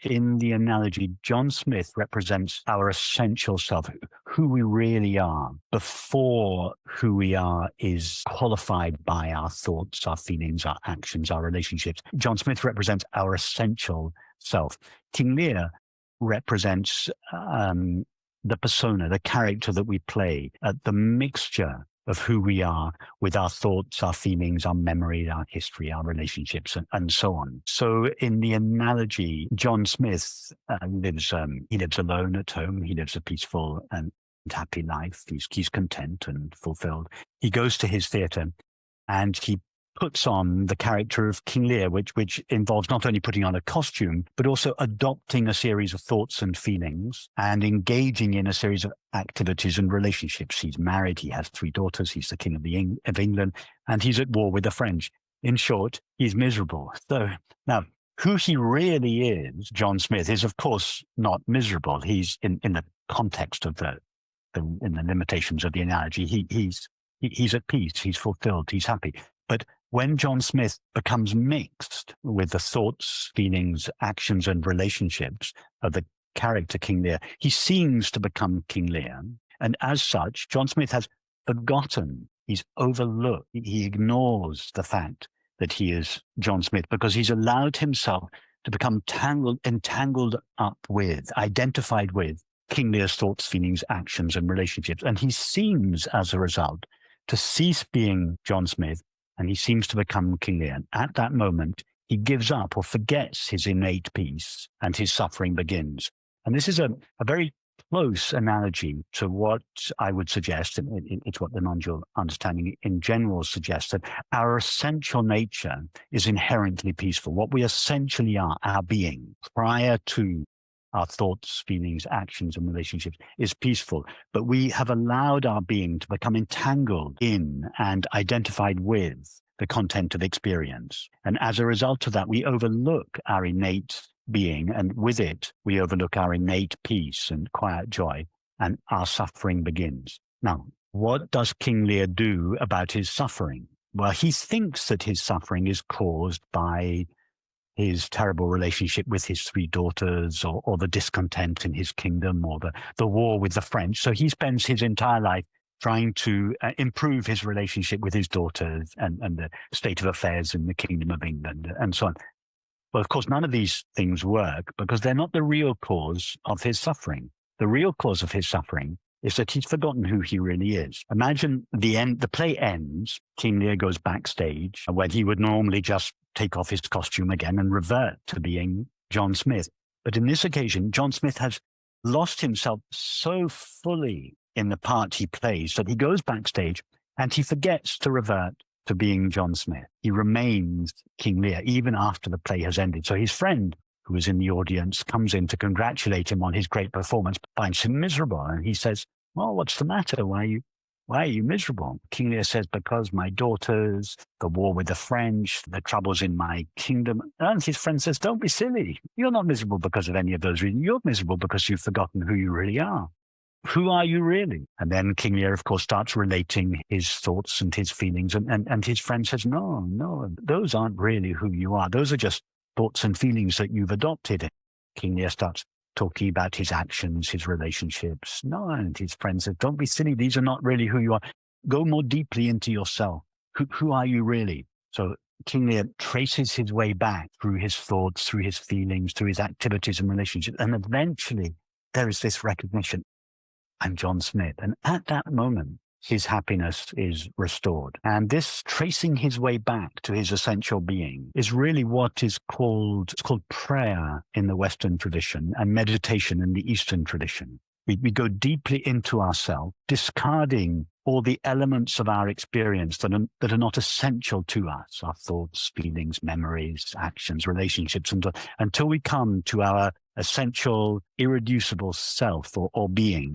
In the analogy, John Smith represents our essential self, who we really are, before who we are is qualified by our thoughts, our feelings, our actions, our relationships. John Smith represents our essential self. King Lear represents the persona, the character that we play, the mixture of who we are with our thoughts, our feelings, our memory, our history, our relationships, and so on. So in the analogy, John Smith lives alone at home. He lives a peaceful and happy life. He's content and fulfilled. He goes to his theatre and he puts on the character of King Lear, which involves not only putting on a costume, but also adopting a series of thoughts and feelings and engaging in a series of activities and relationships. He's married, he has 3 daughters, he's the king of England, and he's at war with the French. In short, he's miserable. So now, who he really is, John Smith, is of course not miserable. He's in the context of in the limitations of the analogy, he's at peace, he's fulfilled, he's happy. But when John Smith becomes mixed with the thoughts, feelings, actions, and relationships of the character King Lear, he seems to become King Lear. And as such, John Smith has forgotten, he's overlooked, he ignores the fact that he is John Smith because he's allowed himself to become entangled up with, identified with King Lear's thoughts, feelings, actions, and relationships. And he seems, as a result, to cease being John Smith, and he seems to become King Lear. And at that moment, he gives up or forgets his innate peace, and his suffering begins. And this is a very close analogy to what I would suggest, and it's what the non-dual understanding in general suggests, that our essential nature is inherently peaceful. What we essentially are, our being, prior to our thoughts, feelings, actions, and relationships, is peaceful. But we have allowed our being to become entangled in and identified with the content of experience. And as a result of that, we overlook our innate being, and with it, we overlook our innate peace and quiet joy, and our suffering begins. Now, what does King Lear do about his suffering? Well, he thinks that his suffering is caused by his terrible relationship with his 3 daughters, or the discontent in his kingdom, or the war with the French. So he spends his entire life trying to improve his relationship with his daughters and the state of affairs in the kingdom of England, and so on. Well, of course, none of these things work because they're not the real cause of his suffering. The real cause of his suffering is that he's forgotten who he really is. Imagine the play ends, King Lear goes backstage, where he would normally just take off his costume again and revert to being John Smith. But in this occasion, John Smith has lost himself so fully in the part he plays that he goes backstage and he forgets to revert to being John Smith. He remains King Lear even after the play has ended. So his friend, who is in the audience, comes in to congratulate him on his great performance, finds him miserable. And he says, well, what's the matter? Why are you miserable? King Lear says, because my daughters, the war with the French, the troubles in my kingdom. And his friend says, don't be silly. You're not miserable because of any of those reasons. You're miserable because you've forgotten who you really are. Who are you really? And then King Lear, of course, starts relating his thoughts and his feelings. And his friend says, no, those aren't really who you are. Those are just thoughts and feelings that you've adopted. King Lear starts talking about his actions, his relationships. No, and his friend says, don't be silly. These are not really who you are. Go more deeply into yourself. Who are you really? So King Lear traces his way back through his thoughts, through his feelings, through his activities and relationships. And eventually there is this recognition, I'm John Smith. And at that moment, his happiness is restored. And this tracing his way back to his essential being is really what is called prayer in the Western tradition and meditation in the Eastern tradition. We go deeply into ourselves, discarding all the elements of our experience that are not essential to us, our thoughts, feelings, memories, actions, relationships, until we come to our essential, irreducible self or being,